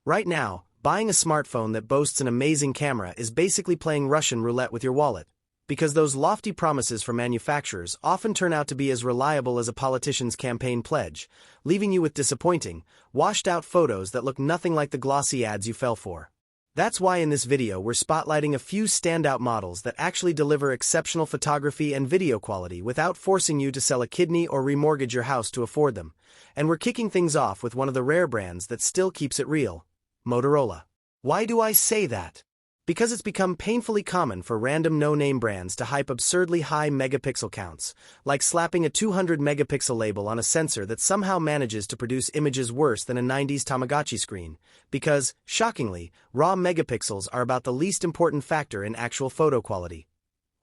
Right now, buying a smartphone that boasts an amazing camera is basically playing Russian roulette with your wallet, because those lofty promises from manufacturers often turn out to be as reliable as a politician's campaign pledge, leaving you with disappointing, washed-out photos that look nothing like the glossy ads you fell for. That's why in this video we're spotlighting a few standout models that actually deliver exceptional photography and video quality without forcing you to sell a kidney or remortgage your house to afford them. And we're kicking things off with one of the rare brands that still keeps it real: Motorola. Why do I say that? Because it's become painfully common for random no-name brands to hype absurdly high megapixel counts, like slapping a 200-megapixel label on a sensor that somehow manages to produce images worse than a 90s Tamagotchi screen, because, shockingly, raw megapixels are about the least important factor in actual photo quality.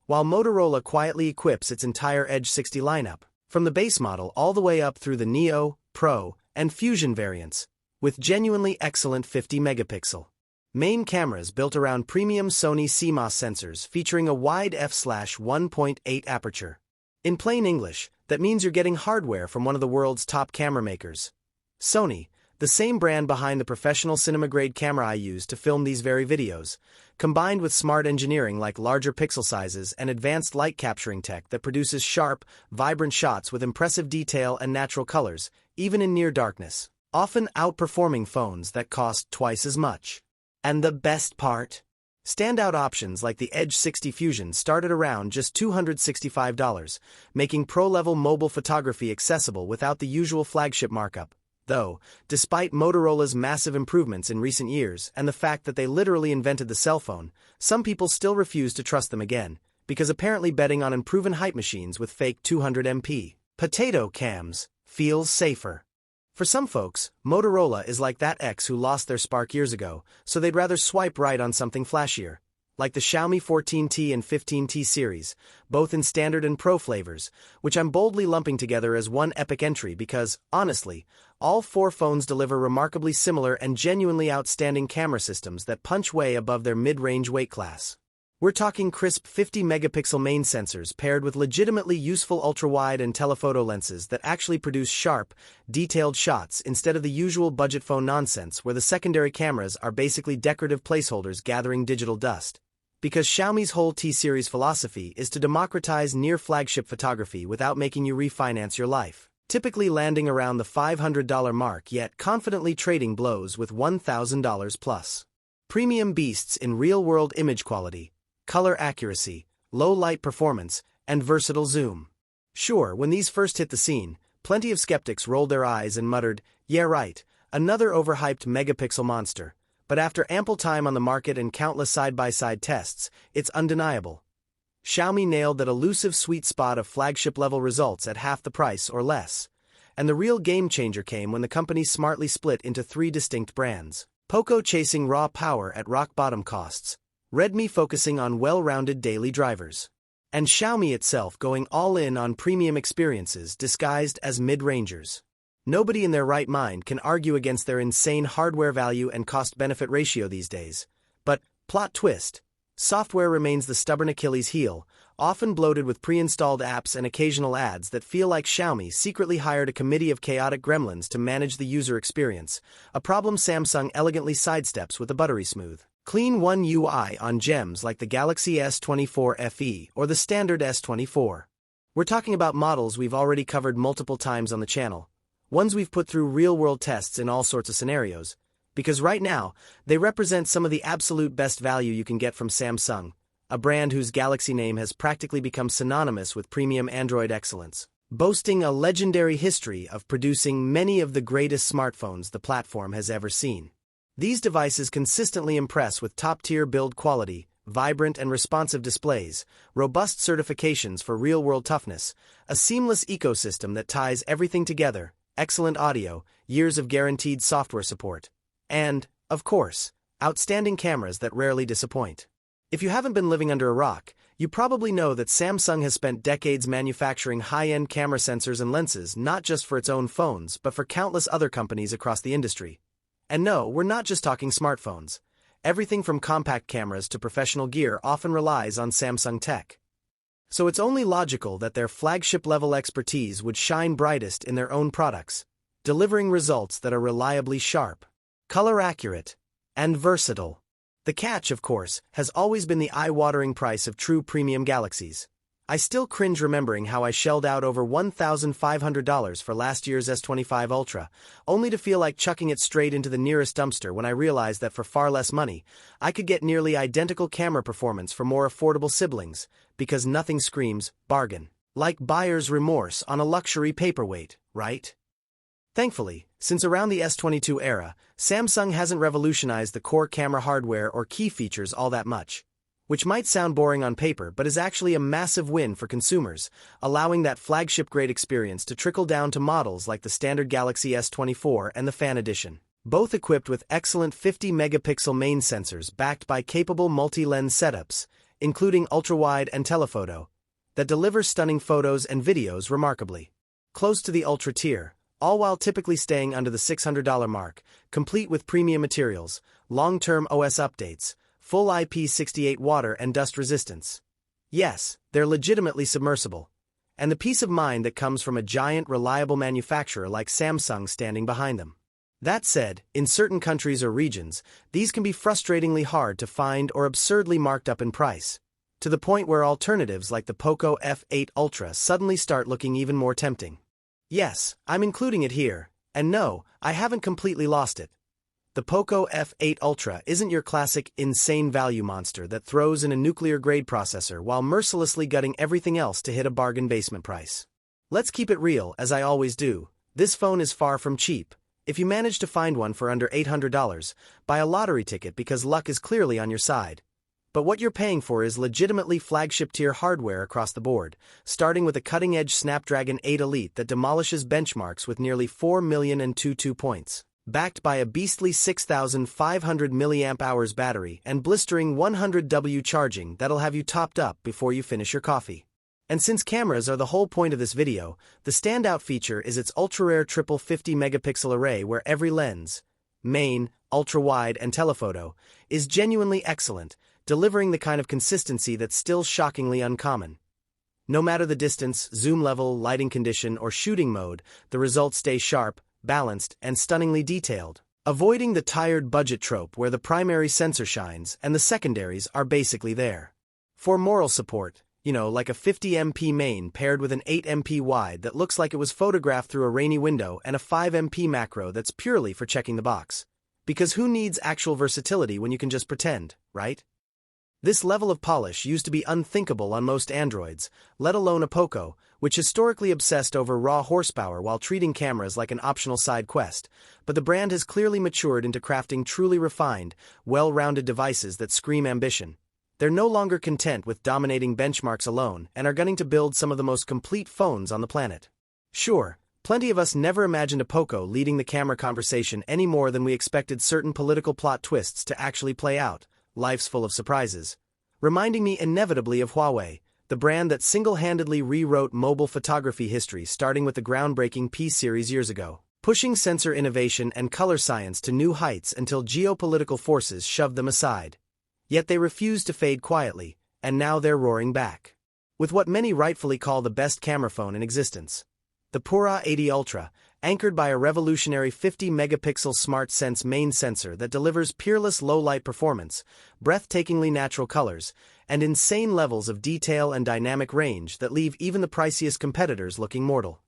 While Motorola quietly equips its entire Edge 60 lineup, from the base model all the way up through the Neo, Pro, and Fusion variants, with genuinely excellent 50-megapixel main cameras built around premium Sony CMOS sensors featuring a wide f/1.8 aperture. In plain English, that means you're getting hardware from one of the world's top camera makers. Sony, the same brand behind the professional cinema-grade camera I use to film these very videos, combined with smart engineering like larger pixel sizes and advanced light capturing tech that produces sharp, vibrant shots with impressive detail and natural colors, even in near darkness, often outperforming phones that cost twice as much. And the best part? Standout options like the Edge 60 Fusion started around just $265, making pro-level mobile photography accessible without the usual flagship markup. Though, despite Motorola's massive improvements in recent years and the fact that they literally invented the cell phone, some people still refuse to trust them again, because apparently betting on unproven hype machines with fake 200MP potato cams feels safer. For some folks, Motorola is like that ex who lost their spark years ago, so they'd rather swipe right on something flashier, like the Xiaomi 14T and 15T series, both in standard and pro flavors, which I'm boldly lumping together as one epic entry because, honestly, all four phones deliver remarkably similar and genuinely outstanding camera systems that punch way above their mid-range weight class. We're talking crisp 50-megapixel main sensors paired with legitimately useful ultra-wide and telephoto lenses that actually produce sharp, detailed shots instead of the usual budget phone nonsense where the secondary cameras are basically decorative placeholders gathering digital dust. Because Xiaomi's whole T-series philosophy is to democratize near-flagship photography without making you refinance your life, typically landing around the $500 mark yet confidently trading blows with $1,000 plus. Premium beasts in real-world image quality, color accuracy, low light performance, and versatile zoom. Sure, when these first hit the scene, plenty of skeptics rolled their eyes and muttered, "Yeah right, another overhyped megapixel monster." But after ample time on the market and countless side-by-side tests, it's undeniable. Xiaomi nailed that elusive sweet spot of flagship-level results at half the price or less. And the real game-changer came when the company smartly split into three distinct brands: Poco chasing raw power at rock-bottom costs, Redmi focusing on well-rounded daily drivers, and Xiaomi itself going all in on premium experiences disguised as mid-rangers. Nobody in their right mind can argue against their insane hardware value and cost-benefit ratio these days. But, plot twist, software remains the stubborn Achilles heel, often bloated with pre-installed apps and occasional ads that feel like Xiaomi secretly hired a committee of chaotic gremlins to manage the user experience, a problem Samsung elegantly sidesteps with a buttery smooth, clean One UI on gems like the Galaxy S24 FE or the standard S24. We're talking about models we've already covered multiple times on the channel, ones we've put through real-world tests in all sorts of scenarios, because right now, they represent some of the absolute best value you can get from Samsung, a brand whose Galaxy name has practically become synonymous with premium Android excellence, boasting a legendary history of producing many of the greatest smartphones the platform has ever seen. These devices consistently impress with top-tier build quality, vibrant and responsive displays, robust certifications for real-world toughness, a seamless ecosystem that ties everything together, excellent audio, years of guaranteed software support, and, of course, outstanding cameras that rarely disappoint. If you haven't been living under a rock, you probably know that Samsung has spent decades manufacturing high-end camera sensors and lenses not just for its own phones but for countless other companies across the industry. And no, we're not just talking smartphones. Everything from compact cameras to professional gear often relies on Samsung tech. So it's only logical that their flagship-level expertise would shine brightest in their own products, delivering results that are reliably sharp. color accurate, and versatile. The catch, of course, has always been the eye-watering price of true premium Galaxies. I still cringe remembering how I shelled out over $1,500 for last year's S25 Ultra, only to feel like chucking it straight into the nearest dumpster when I realized that for far less money, I could get nearly identical camera performance for more affordable siblings, because nothing screams bargain like buyer's remorse on a luxury paperweight, right? Thankfully, since around the S22 era, Samsung hasn't revolutionized the core camera hardware or key features all that much. Which might sound boring on paper but is actually a massive win for consumers, allowing that flagship-grade experience to trickle down to models like the standard Galaxy S24 and the Fan Edition. Both equipped with excellent 50-megapixel main sensors backed by capable multi-lens setups, including ultra-wide and telephoto, that deliver stunning photos and videos remarkably close to the Ultra tier, all while typically staying under the $600 mark, complete with premium materials, long-term OS updates, full IP68 water and dust resistance. Yes, they're legitimately submersible. And the peace of mind that comes from a giant, reliable manufacturer like Samsung standing behind them. That said, in certain countries or regions, these can be frustratingly hard to find or absurdly marked up in price, to the point where alternatives like the Poco F8 Ultra suddenly start looking even more tempting. Yes, I'm including it here, and no, I haven't completely lost it. The Poco F8 Ultra isn't your classic insane value monster that throws in a nuclear-grade processor while mercilessly gutting everything else to hit a bargain basement price. Let's keep it real, as I always do. This phone is far from cheap. If you manage to find one for under $800, buy a lottery ticket because luck is clearly on your side. But what you're paying for is legitimately flagship-tier hardware across the board, starting with a cutting-edge Snapdragon 8 Elite that demolishes benchmarks with nearly 4,000,022 points. Backed by a beastly 6,500 mAh battery and blistering 100W charging that'll have you topped up before you finish your coffee. And since cameras are the whole point of this video, the standout feature is its ultra-rare triple 50-megapixel array where every lens, main, ultra-wide, and telephoto, is genuinely excellent, delivering the kind of consistency that's still shockingly uncommon. No matter the distance, zoom level, lighting condition, or shooting mode, the results stay sharp, balanced, and stunningly detailed, avoiding the tired budget trope where the primary sensor shines and the secondaries are basically there. For moral support, like a 50MP main paired with an 8MP wide that looks like it was photographed through a rainy window and a 5MP macro that's purely for checking the box. Because who needs actual versatility when you can just pretend, right? This level of polish used to be unthinkable on most Androids, let alone a Poco, which historically obsessed over raw horsepower while treating cameras like an optional side quest, but the brand has clearly matured into crafting truly refined, well-rounded devices that scream ambition. They're no longer content with dominating benchmarks alone and are gunning to build some of the most complete phones on the planet. Sure, plenty of us never imagined a Poco leading the camera conversation any more than we expected certain political plot twists to actually play out. Life's full of surprises. Reminding me inevitably of Huawei, the brand that single-handedly rewrote mobile photography history starting with the groundbreaking P series years ago, pushing sensor innovation and color science to new heights until geopolitical forces shoved them aside. Yet they refused to fade quietly, and now they're roaring back with what many rightfully call the best camera phone in existence. The Pura 80 Ultra, anchored by a revolutionary 50-megapixel SmartSense main sensor that delivers peerless low-light performance, breathtakingly natural colors, and insane levels of detail and dynamic range that leave even the priciest competitors looking mortal.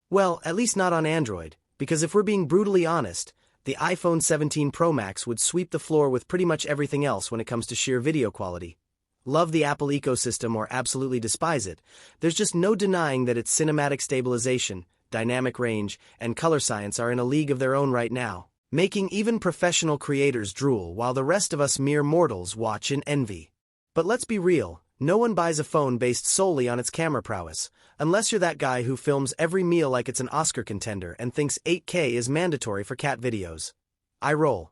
Well, at least not on Android, because if we're being brutally honest, the iPhone 17 Pro Max would sweep the floor with pretty much everything else when it comes to sheer video quality. Love the Apple ecosystem or absolutely despise it, there's just no denying that its cinematic stabilization, dynamic range, and color science are in a league of their own right now, making even professional creators drool while the rest of us mere mortals watch in envy. But let's be real, no one buys a phone based solely on its camera prowess, unless you're that guy who films every meal like it's an Oscar contender and thinks 8K is mandatory for cat videos. I roll.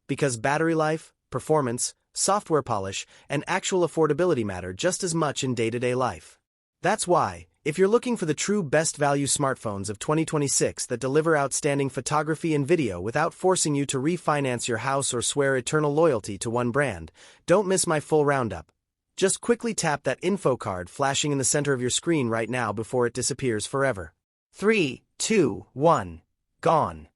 Because battery life, performance, software polish, and actual affordability matter just as much in day-to-day life. That's why, if you're looking for the true best-value smartphones of 2026 that deliver outstanding photography and video without forcing you to refinance your house or swear eternal loyalty to one brand, don't miss my full roundup. Just quickly tap that info card flashing in the center of your screen right now before it disappears forever. 3, 2, 1. Gone.